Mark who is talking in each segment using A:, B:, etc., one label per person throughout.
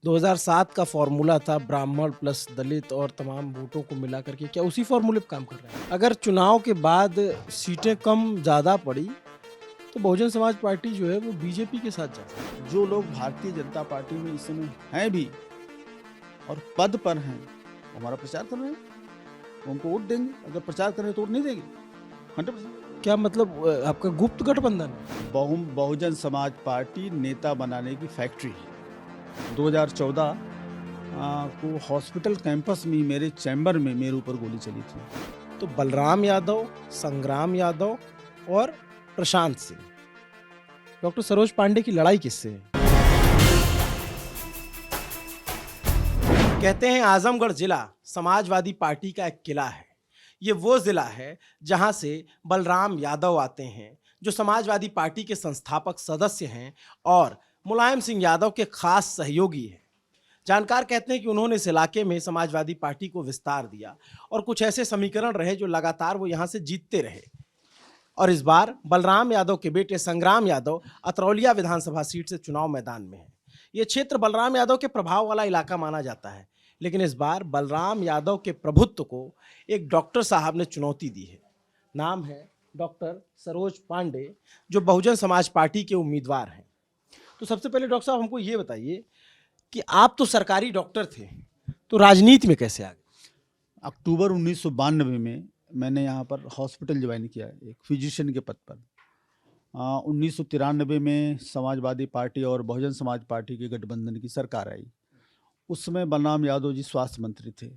A: 2007 का फॉर्मूला था ब्राह्मण प्लस दलित और तमाम वोटों को मिला करके, क्या उसी फॉर्मूले पे काम कर रहे हैं? अगर चुनाव के बाद सीटें कम ज़्यादा पड़ी तो बहुजन समाज पार्टी जो है वो बीजेपी के साथ जा सकती है।
B: जो लोग भारतीय जनता पार्टी में इस समय हैं भी और पद पर हैं, वो हमारा प्रचार कर रहे हैं, वो हमको वोट देंगे। अगर प्रचार करें तो वोट नहीं देंगे 100%।
A: क्या मतलब आपका गुप्त गठबंधन है?
B: बहुजन समाज पार्टी नेता बनाने की फैक्ट्री है। 2014 को हॉस्पिटल कैंपस में मेरे चैम्बर में मेरे ऊपर गोली चली थी।
A: तो बलराम यादव, संग्राम यादव और प्रशांत सिंह, डॉक्टर सरोज पांडे की लड़ाई किससे है? कहते हैं आजमगढ़ जिला समाजवादी पार्टी का एक किला है। ये वो जिला है जहां से बलराम यादव आते हैं, जो समाजवादी पार्टी के संस्थापक सदस्य हैं और मुलायम सिंह यादव के खास सहयोगी हैं। जानकार कहते हैं कि उन्होंने इस इलाके में समाजवादी पार्टी को विस्तार दिया और कुछ ऐसे समीकरण रहे जो लगातार वो यहां से जीतते रहे। और इस बार बलराम यादव के बेटे संग्राम यादव अतरौलिया विधानसभा सीट से चुनाव मैदान में है। ये क्षेत्र बलराम यादव के प्रभाव वाला इलाका माना जाता है, लेकिन इस बार बलराम यादव के प्रभुत्व को एक डॉक्टर साहब ने चुनौती दी है। नाम है डॉक्टर सरोज पांडे, जो बहुजन समाज पार्टी के उम्मीदवार हैं। तो सबसे पहले डॉक्टर साहब हमको ये बताइए कि आप तो सरकारी डॉक्टर थे, तो राजनीति में कैसे आ गए?
B: अक्टूबर 1992 में मैंने यहाँ पर हॉस्पिटल ज्वाइन किया एक फिजिशियन के पद पर। 1993 में समाजवादी पार्टी और बहुजन समाज पार्टी के गठबंधन की सरकार आई। उस समय बलराम यादव जी स्वास्थ्य मंत्री थे।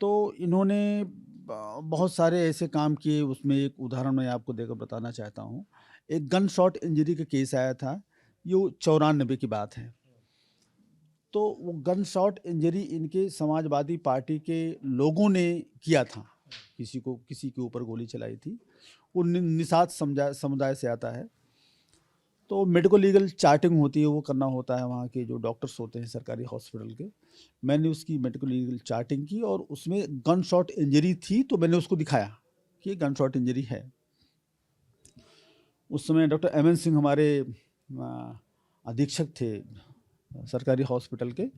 B: तो इन्होंने बहुत सारे ऐसे काम किए। उसमें एक उदाहरण मैं आपको देकर बताना चाहता हूँ। एक गन शॉट इंजरी का केस आया था, ये 94 की बात है। तो वो गन शॉट इंजरी इनके समाजवादी पार्टी के लोगों ने किया था। किसी के ऊपर गोली चलाई थी। वो निषाद समुदाय से आता है। तो मेडिको लीगल चार्टिंग होती है, वो करना होता है वहाँ के जो डॉक्टर्स होते हैं सरकारी हॉस्पिटल के। मैंने उसकी मेडिको लीगल चार्टिंग की और उसमें गन शॉट इंजरी थी, तो मैंने उसको दिखाया कि गन शॉट इंजरी है। उस समय डॉक्टर एमएन सिंह हमारे अधीक्षक थे सरकारी हॉस्पिटल के।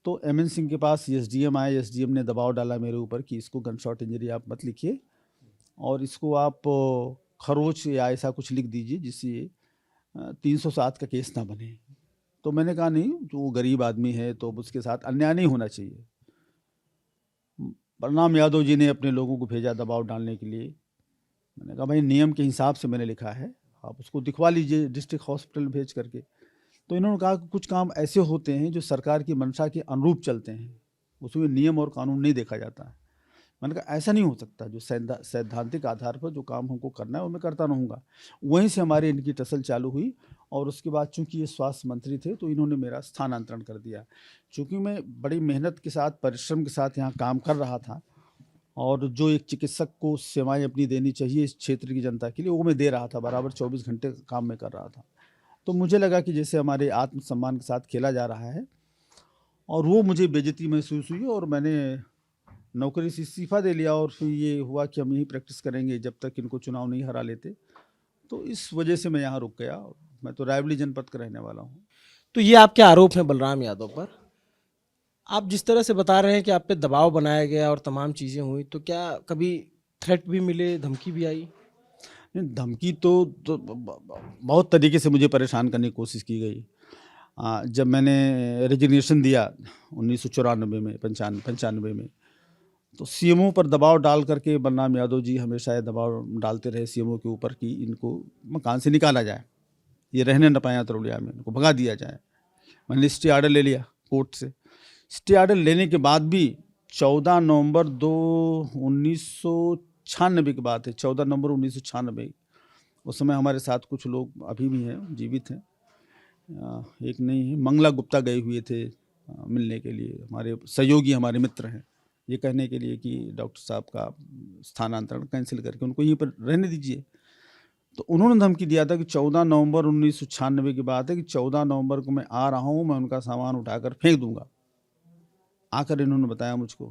B: तो एमएन सिंह के पास एसडीएम आए। एसडीएम ने दबाव डाला मेरे ऊपर कि इसको गन शॉट इंजरी आप मत लिखिए और इसको आप खरोच या ऐसा कुछ लिख दीजिए जिससे 307 का केस ना बने। तो मैंने कहा नहीं, जो वो गरीब आदमी है तो उसके साथ अन्याय नहीं होना चाहिए। बलराम यादव जी ने अपने लोगों को भेजा दबाव डालने के लिए। मैंने कहा भाई नियम के हिसाब से मैंने लिखा है, आप उसको दिखवा लीजिए डिस्ट्रिक्ट हॉस्पिटल भेज करके। तो इन्होंने कहा कि कुछ काम ऐसे होते हैं जो सरकार की मंशा के अनुरूप चलते हैं, उसमें नियम और कानून नहीं देखा जाता है। मैंने कहा ऐसा नहीं हो सकता, जो सैद्धांतिक आधार पर जो काम हमको करना है वो मैं करता रहूँगा। वहीं से हमारी इनकी टसल चालू हुई और उसके बाद चूंकि ये स्वास्थ्य मंत्री थे तो इन्होंने मेरा स्थानांतरण कर दिया। चूँकि मैं बड़ी मेहनत के साथ परिश्रम के साथ यहाँ काम कर रहा था और जो एक चिकित्सक को सेवाएं अपनी देनी चाहिए इस क्षेत्र की जनता के लिए, वो मैं दे रहा था। बराबर 24 घंटे काम में कर रहा था। तो मुझे लगा कि जैसे हमारे आत्मसम्मान के साथ खेला जा रहा है और वो मुझे बेइज्जती महसूस हुई और मैंने नौकरी से इस्तीफ़ा दे लिया। और फिर ये हुआ कि हम यहीं प्रैक्टिस करेंगे जब तक इनको चुनाव नहीं हरा लेते। तो इस वजह से मैं यहाँ रुक गया। मैं तो रायबरेली जनपद का रहने वाला हूँ।
A: तो ये आपके आरोप हैं बलराम यादव पर। आप जिस तरह से बता रहे हैं कि आप पे दबाव बनाया गया और तमाम चीज़ें हुई, तो क्या कभी थ्रेट भी मिले, धमकी भी आई?
B: नहीं, धमकी तो बहुत तरीके से मुझे परेशान करने की कोशिश की गई। जब मैंने रेजिग्नेशन दिया 1994 में 95 में, तो सीएमओ पर दबाव डाल करके बलराम यादव जी हमेशा ये दबाव डालते रहे सीएमओ के ऊपर कि इनको मकान से निकाला जाए, ये रहने न पाए अतरौलिया में, इनको भगा दिया जाए। मैंने स्टे आर्डर ले लिया कोर्ट से। स्टे आर्डर लेने के बाद भी 14 नवंबर 1996 की बात है, 14 नवंबर 1996, उस समय हमारे साथ कुछ लोग अभी भी हैं, जीवित हैं, एक नहीं है, मंगला गुप्ता गए हुए थे मिलने के लिए। हमारे सहयोगी, हमारे मित्र हैं, ये कहने के लिए कि डॉक्टर साहब का स्थानांतरण कैंसिल करके उनको यहीं पर रहने दीजिए। तो उन्होंने धमकी दिया था कि 14 नवंबर 1996 की बात है कि 14 नवंबर को मैं आ रहा हूँ, मैं उनका सामान उठाकर फेंक दूंगा। आकर इन्होंने बताया मुझको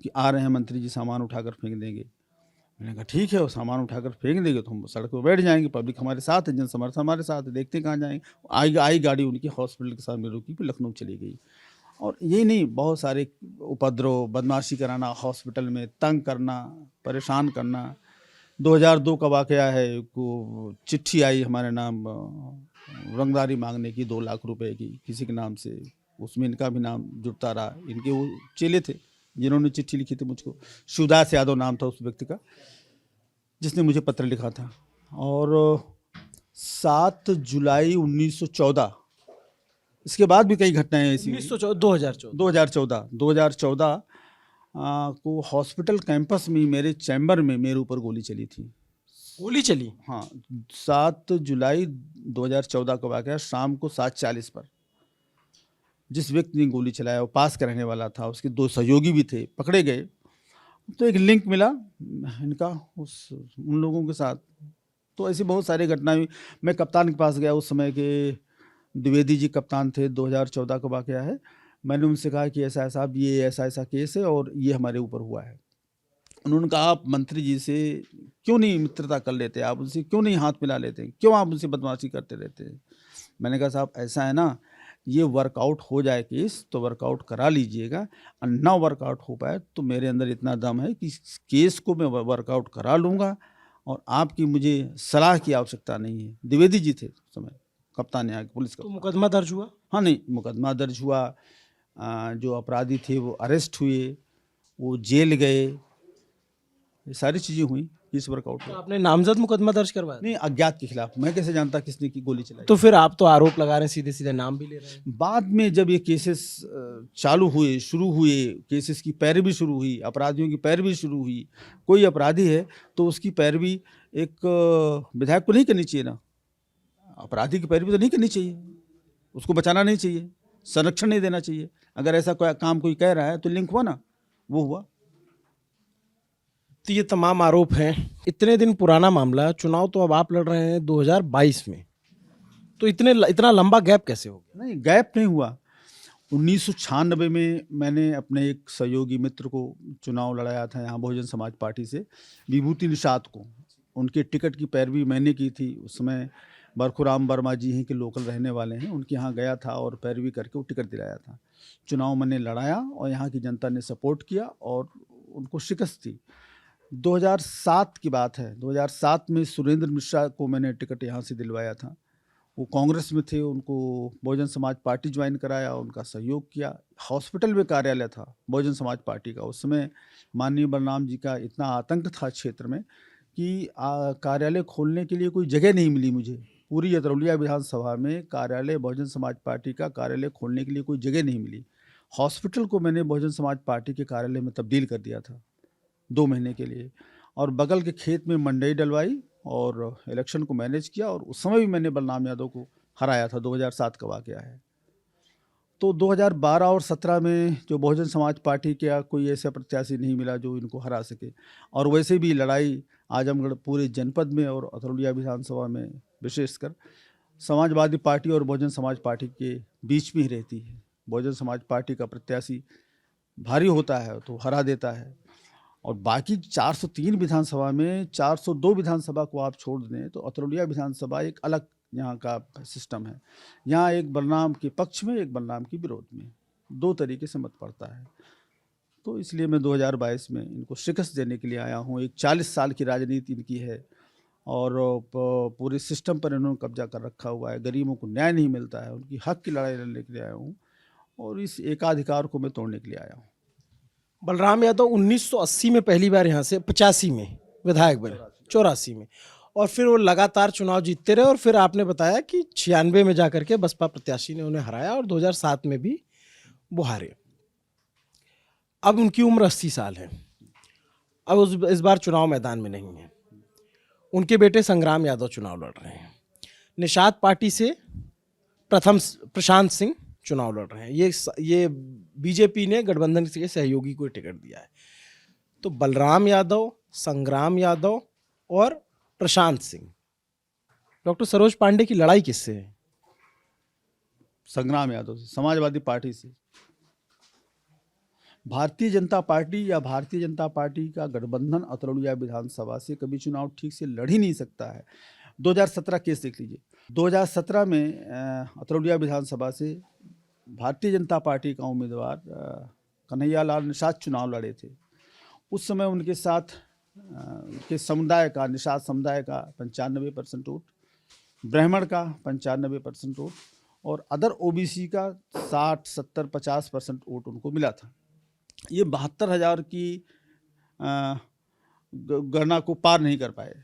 B: कि आ रहे हैं मंत्री जी, सामान उठाकर फेंक देंगे। मैंने कहा ठीक है, वो सामान उठाकर फेंक देंगे तो हम सड़क पर बैठ जाएंगे, पब्लिक हमारे साथ है, जन समर्थन हमारे साथ है, देखते हैं कहाँ जाएंगे। आई गाड़ी उनकी हॉस्पिटल के सामने रुकी, फिर लखनऊ चली गई। और यही नहीं, बहुत सारे उपद्रव, बदमाशी कराना, हॉस्पिटल में तंग करना, परेशान करना। 2002 का वाकया है, को चिट्ठी आई हमारे नाम रंगदारी मांगने की 2 लाख रुपए की किसी के नाम से, उसमें इनका भी नाम जुड़ता रहा। इनके वो चेले थे जिन्होंने चिट्ठी लिखी थी मुझको, शिवदास यादव नाम था उस व्यक्ति का जिसने मुझे पत्र लिखा था। और 7 जुलाई 1914, इसके बाद भी कई घटनाएं ऐसी 2014 को हॉस्पिटल कैंपस में मेरे चैम्बर में मेरे ऊपर गोली चली थी।
A: गोली चली?
B: हाँ, 7 जुलाई 2014 का वाक़या, शाम को 7:40 पर जिस व्यक्ति ने गोली चलाया वो पास का रहने वाला था, उसके 2 सहयोगी भी थे, पकड़े गए। तो एक लिंक मिला इनका उन लोगों के साथ। तो ऐसी बहुत सारी घटनाएं हुई। मैं कप्तान के पास गया, उस समय के द्विवेदी जी कप्तान थे, 2014 का वाक़या है। मैंने उनसे कहा कि ऐसा ऐसा, ये ऐसा ऐसा केस है और ये हमारे ऊपर हुआ है। उन्होंने कहा आप मंत्री जी से क्यों नहीं मित्रता कर लेते, आप उनसे क्यों नहीं हाथ मिला लेते, क्यों आप उनसे बदमाशी करते रहते हैं। मैंने कहा साहब ऐसा है ना, ये वर्कआउट हो जाए केस तो वर्कआउट करा लीजिएगा, और ना वर्कआउट हो पाए तो मेरे अंदर इतना दम है कि इस केस को मैं वर्कआउट करा लूँगा और आपकी मुझे सलाह की आवश्यकता नहीं है। द्विवेदी जी थे उस समय कप्तान यहाँ पुलिस का।
A: तो मुकदमा दर्ज हुआ?
B: हाँ, नहीं, मुकदमा दर्ज हुआ, जो अपराधी थे वो अरेस्ट हुए, वो जेल गए, ये सारी चीज़ें हुई, केस वर्कआउट
A: तो
B: हुआ।
A: आपने नामजद मुकदमा दर्ज करवाया?
B: नहीं, अज्ञात के खिलाफ। मैं कैसे जानता किसने की गोली चलाई?
A: तो फिर आप तो आरोप लगा रहे हैं, सीधे सीधे नाम भी ले रहे हैं।
B: बाद में जब ये केसेस चालू हुए, शुरू हुए, केसेस की पैरवी शुरू हुई, अपराधियों की पैरवी शुरू हुई। कोई अपराधी है तो उसकी पैरवी एक विधायक को नहीं करनी चाहिए ना, अपराधी की पैरवी तो नहीं करनी चाहिए, उसको बचाना नहीं चाहिए, संरक्षण नहीं देना चाहिए। अगर ऐसा कोई काम कोई कह रहा है तो लिंक हुआ ना, वो हुआ।
A: तो ये तमाम आरोप हैं। इतने दिन पुराना मामला, चुनाव तो अब आप लड़ रहे हैं 2022 में, तो इतना लंबा गैप कैसे हो गया?
B: नहीं, गैप नहीं हुआ। 1996 में मैंने अपने एक सहयोगी मित्र को चुनाव लड़ाया था यहाँ बहुजन समाज पार्टी से, विभूति निषाद को। उनके टिकट की पैरवी मैंने की थी। उस समय बरखुराम वर्मा जी हैं के लोकल रहने वाले हैं, उनके यहाँ गया था और पैरवी करके वो टिकट दिलाया था। चुनाव मैंने लड़ाया और यहाँ की जनता ने सपोर्ट किया और उनको शिकस्त थी। 2007 की बात है, 2007 में सुरेंद्र मिश्रा को मैंने टिकट यहाँ से दिलवाया था। वो कांग्रेस में थे, उनको बहुजन समाज पार्टी ज्वाइन कराया, उनका सहयोग किया। हॉस्पिटल में कार्यालय था बहुजन समाज पार्टी का। उस समय माननीय बलराम जी का इतना आतंक था क्षेत्र में कि कार्यालय खोलने के लिए कोई जगह नहीं मिली मुझे। पूरी अतरौलिया विधानसभा में कार्यालय बहुजन समाज पार्टी का कार्यालय खोलने के लिए कोई जगह नहीं मिली। हॉस्पिटल को मैंने बहुजन समाज पार्टी के कार्यालय में तब्दील कर दिया था 2 महीने के लिए, और बगल के खेत में मंडई डलवाई और इलेक्शन को मैनेज किया। और उस समय भी मैंने बलराम यादव को हराया था। 2007 का वाकया है। तो 2012 और 17 में जो बहुजन समाज पार्टी का कोई ऐसा प्रत्याशी नहीं मिला जो इनको हरा सके। और वैसे भी लड़ाई आजमगढ़ पूरे जनपद में और अतरौलिया विधानसभा में विशेषकर समाजवादी पार्टी और बहुजन समाज पार्टी के बीच में ही रहती है। बहुजन समाज पार्टी का प्रत्याशी भारी होता है तो हरा देता है, और बाकी 403 विधानसभा में 402 विधानसभा को आप छोड़ दें तो अतरौलिया विधानसभा एक अलग यहाँ का सिस्टम है। यहाँ एक बलराम के पक्ष में, एक बलराम के विरोध में, 2 तरीके से मत पड़ता है। तो इसलिए मैं 2022 में इनको शिकस्त देने के लिए आया हूँ। एक 40 साल की राजनीति इनकी है और पूरे सिस्टम पर इन्होंने कब्जा कर रखा हुआ है। गरीबों को न्याय नहीं मिलता है, उनकी हक की लड़ाई लड़ने के लिए आया हूँ और इस एकाधिकार को मैं तोड़ने के लिए आया हूँ।
A: बलराम यादव 1980 में पहली बार यहाँ से, 85 में विधायक बने, 84 में, और फिर वो लगातार चुनाव जीतते रहे। और फिर आपने बताया कि 96 में जाकर के बसपा प्रत्याशी ने उन्हें हराया और 2007 में भी वो हारे। अब उनकी उम्र 80 साल है। अब इस बार चुनाव मैदान में नहीं है। उनके बेटे संग्राम यादव चुनाव लड़ रहे हैं। निषाद पार्टी से प्रशांत सिंह चुनाव लड़ रहे हैं। ये बीजेपी ने गठबंधन के सहयोगी को टिकट दिया है। तो बलराम यादव, संग्राम यादव और प्रशांत सिंह, डॉक्टर सरोज पांडे की लड़ाई किससे है?
B: संग्राम यादव से, समाजवादी पार्टी से। भारतीय जनता पार्टी या भारतीय जनता पार्टी का गठबंधन अतरौलिया विधानसभा से कभी चुनाव ठीक से लड़ ही नहीं सकता है। 2017 केस देख लीजिए। 2017 में अतरौलिया विधानसभा से भारतीय जनता पार्टी का उम्मीदवार कन्हैया लाल निषाद चुनाव लड़े थे। उस समय उनके साथ के समुदाय का, निषाद समुदाय का 95% वोट, ब्राह्मण का 95% वोट और अदर ओबीसी का 60, 70, 50% वोट उनको मिला था। ये 72,000 की गणना को पार नहीं कर पाए।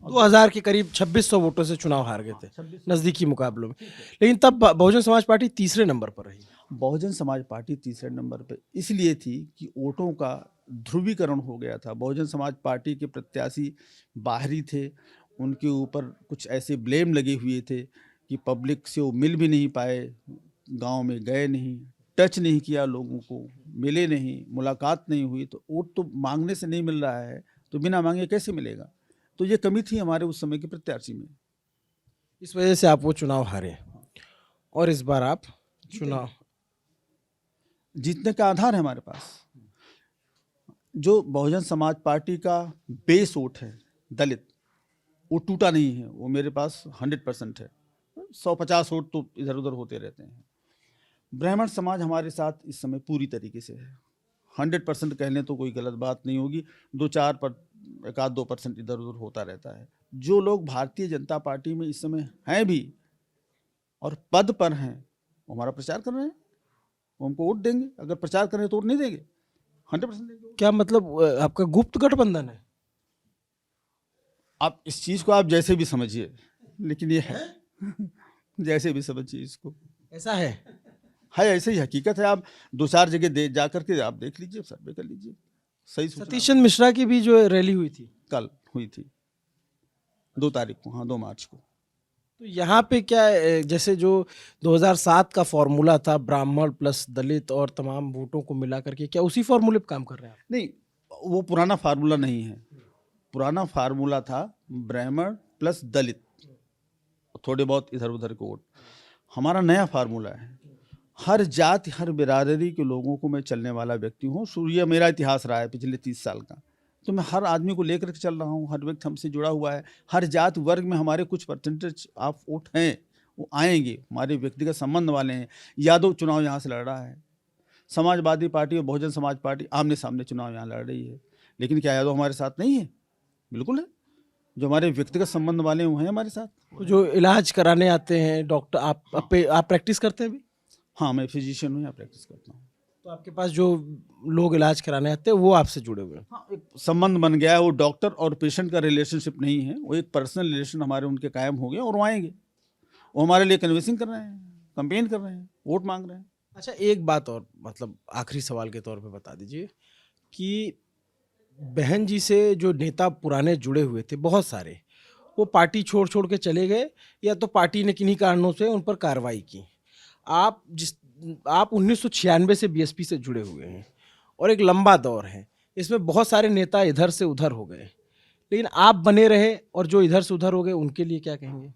A: 2000 के करीब 2600 वोटों से चुनाव हार गए थे नजदीकी मुकाबलों में। लेकिन तब बहुजन समाज पार्टी तीसरे नंबर पर रही।
B: बहुजन समाज पार्टी तीसरे नंबर पर इसलिए थी कि वोटों का ध्रुवीकरण हो गया था। बहुजन समाज पार्टी के प्रत्याशी बाहरी थे, उनके ऊपर कुछ ऐसे ब्लेम लगे हुए थे कि पब्लिक से वो मिल भी नहीं पाए, गांव में गए नहीं, टच नहीं किया लोगों को, मिले नहीं, मुलाकात नहीं हुई। तो वोट तो मांगने से नहीं मिल रहा है तो बिना मांगे कैसे मिलेगा। तो ये कमी थी हमारे उस समय के प्रत्याशी में।
A: इस वजह से आप वो चुनाव हारे और इस बार आप चुनाव
B: जीतने का आधार है हमारे पास। जो बहुजन समाज पार्टी का बेस वोट है दलित, वो टूटा नहीं है, वो मेरे पास 100% है। 150 वोट तो इधर उधर होते रहते हैं। ब्राह्मण समाज हमारे साथ इस समय पूरी तरीके से है। 100% कहने तो कोई गलत बात नहीं होगी, 1-2% इधर उधर होता रहता है। जो लोग भारतीय जनता पार्टी में इस समय हैं भी और पद पर हैं, वो हमारा प्रचार कर रहे हैं, वो हमको वोट देंगे। अगर प्रचार करें तो वोट नहीं देंगे, 100% देंगे।
A: क्या मतलब आपका गुप्त गठबंधन है?
B: आप इस चीज़ को आप जैसे भी समझिए, लेकिन ये है जैसे भी समझिए इसको,
A: ऐसा है
B: ऐसे ही हकीकत है। आप 2-4 जगह जा करके आप देख लीजिए, सर्वे कर लीजिए। सही सूचना
A: सतीश चंद्र मिश्रा की भी जो रैली हुई थी
B: कल हुई थी 2 तारीख को, हाँ 2 मार्च को।
A: तो यहाँ पे क्या जैसे जो 2007 का फॉर्मूला था ब्राह्मण प्लस दलित और तमाम वोटों को मिला करके, क्या उसी फॉर्मूले पे काम कर रहे हैं आप?
B: नहीं, वो पुराना फार्मूला नहीं है। पुराना फार्मूला था ब्राह्मण प्लस दलित, थोड़े बहुत इधर उधर के वोट। हमारा नया फार्मूला है, हर जाति हर बिरादरी के लोगों को मैं चलने वाला व्यक्ति हूँ। ये मेरा इतिहास रहा है पिछले 30 साल का। तो मैं हर आदमी को लेकर के चल रहा हूँ, हर व्यक्ति हमसे जुड़ा हुआ है। हर जात वर्ग में हमारे कुछ परसेंटेज ऑफ वोट हैं, वो आएंगे, हमारे व्यक्तिगत संबंध वाले हैं। यादव चुनाव यहाँ से लड़ रहा है, समाजवादी पार्टी और बहुजन समाज पार्टी आमने सामने चुनाव यहाँ लड़ रही है। लेकिन क्या यादव हमारे साथ नहीं है? बिल्कुल है। जो हमारे व्यक्तिगत संबंध वाले हैं वो हैं हमारे साथ।
A: तो जो इलाज कराने आते हैं डॉक्टर, आप प्रैक्टिस करते हैं अभी?
B: हाँ, मैं फिजिशियन हूँ, यहाँ प्रैक्टिस करता हूँ।
A: तो आपके पास जो लोग इलाज कराने आते हैं वो आपसे जुड़े हुए हैं?
B: हाँ, एक संबंध बन गया है। वो डॉक्टर और पेशेंट का रिलेशनशिप नहीं है, वो एक पर्सनल रिलेशन हमारे उनके कायम हो गए और वो आएंगे। वो हमारे लिए कन्विंसिंग कर रहे हैं, कंपेन कर रहे हैं, वोट मांग रहे हैं।
A: अच्छा, एक बात और, मतलब आखिरी सवाल के तौर पे बता दीजिए कि बहन जी से जो नेता पुराने जुड़े हुए थे बहुत सारे, वो पार्टी छोड़ छोड़ के चले गए या तो पार्टी ने किन्हीं कारणों से उन पर कार्रवाई की। आप 1996 से बीएसपी से जुड़े हुए हैं और एक लंबा दौर है, इसमें बहुत सारे नेता इधर से उधर हो गए, लेकिन आप बने रहे और जो इधर से उधर हो गए उनके लिए क्या कहेंगे?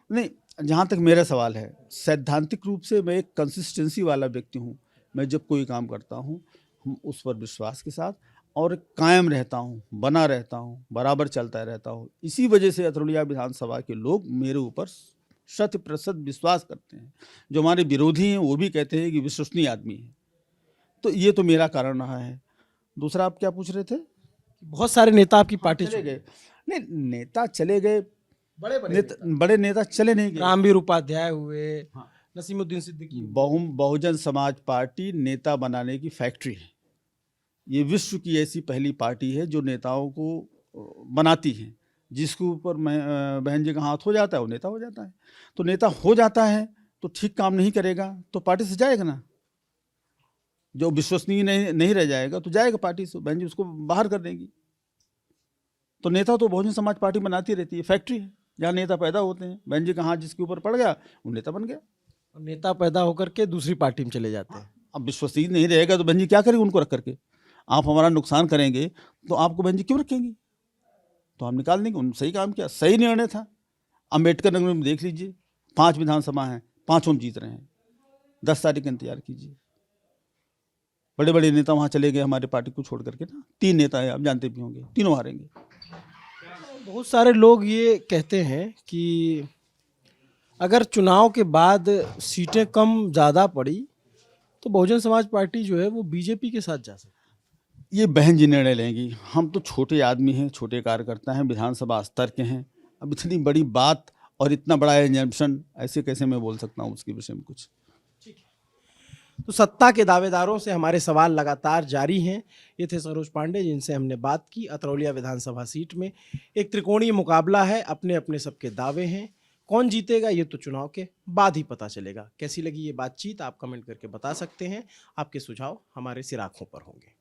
B: नहीं, जहाँ तक मेरा सवाल है, सैद्धांतिक रूप से मैं एक कंसिस्टेंसी वाला व्यक्ति हूँ। मैं जब कोई काम करता हूँ, हम उस पर विश्वास के साथ और कायम रहता हूँ, बना रहता हूँ, बराबर चलता रहता हूँ। इसी वजह से अतरौलिया विधानसभा के लोग मेरे ऊपर 100% विश्वास करते हैं। जो हमारे विरोधी हैं वो भी कहते हैं कि विश्वसनीय आदमी है। तो ये तो मेरा कारण रहा है। दूसरा आप क्या पूछ रहे थे?
A: बहुत सारे नेता आपकी पार्टी
B: चले गए? नहीं, नेता चले गए,
A: बड़े
B: बड़े नेता चले नहीं गए।
A: रामवीर उपाध्याय हुए, नसीमुद्दीन सिद्दीकी।
B: बहुजन समाज पार्टी नेता बनाने की फैक्ट्री है। ये विश्व की ऐसी पहली पार्टी है जो नेताओं को बनाती है। जिसके ऊपर बहन जी का हाथ हो जाता है वो नेता हो जाता है। तो नेता हो जाता है तो ठीक काम नहीं करेगा तो पार्टी से जाएगा ना। जो विश्वसनीय नहीं रह जाएगा तो जाएगा पार्टी से, बहन जी उसको बाहर कर देंगी। तो नेता तो बहुजन समाज पार्टी बनाती रहती है, फैक्ट्री है जहाँ नेता पैदा होते हैं। बहन जी का हाथ जिसके ऊपर पड़ गया वो नेता बन गया।
A: और नेता पैदा होकर के दूसरी पार्टी में चले जाते हैं।
B: अब विश्वसनीय नहीं रहेगा तो बहन जी क्या करेंगे उनको रख करके? आप हमारा नुकसान करेंगे तो आपको बहन जी क्यों रखेंगी? तो हम निकाल देंगे। उन्होंने सही काम किया, सही निर्णय था। अम्बेडकर नगर में देख लीजिए, 5 विधानसभा हैं, 5 हम जीत रहे हैं। 10 तारीख का इंतजार कीजिए। बड़े बड़े नेता वहाँ चले गए हमारे पार्टी को छोड़ करके ना, 3 नेता है, आप जानते भी होंगे, तीनों हारेंगे।
A: बहुत सारे लोग ये कहते हैं कि अगर चुनाव के बाद सीटें कम ज़्यादा पड़ी तो बहुजन समाज पार्टी जो है वो बीजेपी के साथ जा सकती है।
B: ये बहन जी निर्णय लेंगी, हम तो छोटे आदमी हैं, छोटे कार्यकर्ता हैं, विधानसभा स्तर के हैं। अब इतनी बड़ी बात और इतना बड़ा एजम्पशन ऐसे कैसे मैं बोल सकता हूँ उसके विषय में कुछ।
A: तो सत्ता के दावेदारों से हमारे सवाल लगातार जारी हैं। ये थे सरोज पांडे जिनसे हमने बात की। अतरौलिया विधानसभा सीट में एक त्रिकोणीय मुकाबला है, अपने अपने सबके दावे हैं। कौन जीतेगा ये तो चुनाव के बाद ही पता चलेगा। कैसी लगी ये बातचीत आप कमेंट करके बता सकते हैं। आपके सुझाव हमारे सिर आंखों पर होंगे।